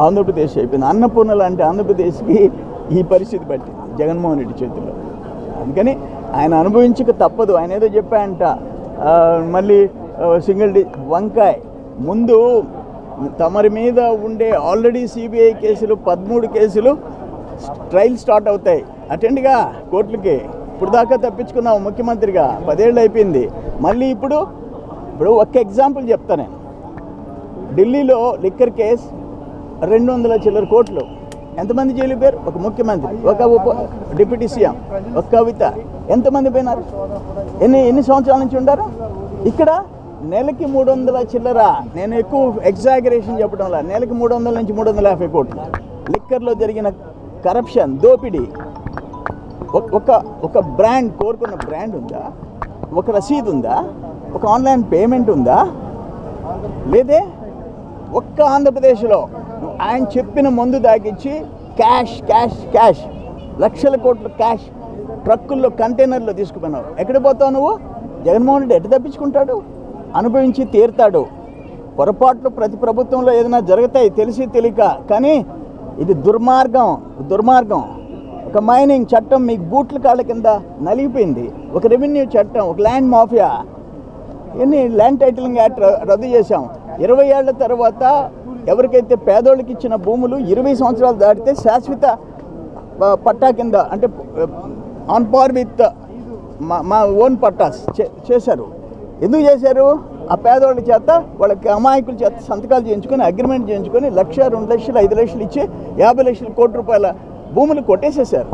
ఆంధ్రప్రదేశ్ అయిపోయింది. అన్నపూర్ణ లాంటి ఆంధ్రప్రదేశ్కి ఈ పరిస్థితి పట్టింది జగన్మోహన్ రెడ్డి చేతిలో. అందుకని ఆయన అనుభవించక తప్పదు. ఆయన ఏదో చెప్పాయంట మళ్ళీ వంకాయ ముందు తమరి మీద ఉండే ఆల్రెడీ సిబిఐ కేసులు 13 కేసులు ట్రయల్ స్టార్ట్ అవుతాయి. అటెండ్గా కోర్టులకి. ఇప్పుడు దాకా తప్పించుకున్నావు ముఖ్యమంత్రిగా, 10 ఏళ్ళు అయిపోయింది. మళ్ళీ ఇప్పుడు ఒక్క ఎగ్జాంపుల్ చెప్తా నేను. ఢిల్లీలో లిక్కర్ కేస్ 200 చిల్లర కోట్లు. ఎంతమంది జైలు పేరు? ఒక ముఖ్యమంత్రి, ఒక డిప్యూటీ సీఎం, ఒక కవిత. ఎంతమంది పోయినారు? ఎన్ని సంవత్సరాల నుంచి ఉండారు? ఇక్కడ నెలకి 300 చిల్లర. నేను ఎక్కువ ఎగ్జాగరేషన్ చెప్పడంలా. నెలకి 300 నుంచి 350 కోట్లు. లిక్కర్లో జరిగిన కరప్షన్, దోపిడీ. ఒక బ్రాండ్, కోరుకున్న బ్రాండ్ ఉందా? ఒక రసీదు ఉందా? ఒక ఆన్లైన్ పేమెంట్ ఉందా? లేదే. ఒక్క ఆంధ్రప్రదేశ్లో ఆయన చెప్పిన మందు దాకిచ్చి క్యాష్ క్యాష్ క్యాష్ లక్షల కోట్ల క్యాష్ ట్రక్కుల్లో కంటైనర్లో తీసుకుపోయినావు. ఎక్కడికి పోతావు నువ్వు? జగన్మోహన్ రెడ్డి ఎటు తప్పించుకుంటాడు? అనుభవించి తీరుతాడు. పొరపాట్లు ప్రతి ప్రభుత్వంలో ఏదైనా జరుగుతాయి, తెలిసి తెలియక. కానీ ఇది దుర్మార్గం. ఒక మైనింగ్ చట్టం మీకు బూట్ల కాళ్ళ కింద నలిగిపోయింది. ఒక రెవెన్యూ చట్టం, ఒక land mafia. Land titling act రద్దు చేశాం. 20 ఏళ్ల తర్వాత ఎవరికైతే పేదోళ్ళకి ఇచ్చిన భూములు 20 సంవత్సరాలు దాటితే శాశ్వత పట్టా కింద, అంటే ఆన్ పార్ విత్ మా ఓన్ పట్టాస్ చేశారు. ఎందుకు చేశారు? ఆ పేదోళ్ళ చేత, వాళ్ళకి అమాయకుల చేత సంతకాలు చేయించుకొని, అగ్రిమెంట్ చేయించుకొని 1 లక్ష, 2 లక్షలు, 5 లక్షలు ఇచ్చి 50 లక్షల కోట్ల రూపాయల భూములు కొట్టేసేశారు.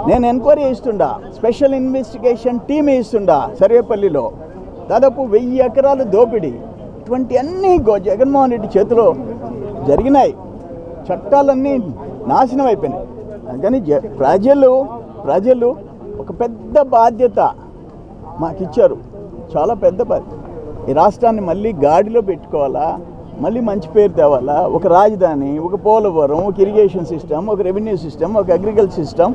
నేను ఎంక్వైరీ చేస్తుండా, స్పెషల్ ఇన్వెస్టిగేషన్ టీమ్ వేస్తుండా సర్వేపల్లిలో. దాదాపు 1000 ఎకరాలు దోపిడీ. ఇటువంటి అన్నీ జగన్మోహన్ రెడ్డి చేతిలో జరిగినాయి. చట్టాలన్నీ నాశనం అయిపోయినాయి. కానీ ప్రజలు ఒక పెద్ద బాధ్యత మాకు ఇచ్చారు. చాలా పెద్ద బాధ్యత. ఈ రాష్ట్రాన్ని మళ్ళీ గాడిలో పెట్టుకోవాలా, మళ్ళీ మంచి పేరు తేవాలా. ఒక రాజధాని, ఒక పోలవరం, ఒక ఇరిగేషన్ సిస్టమ్, ఒక రెవెన్యూ సిస్టమ్, ఒక అగ్రికల్చర్ సిస్టమ్.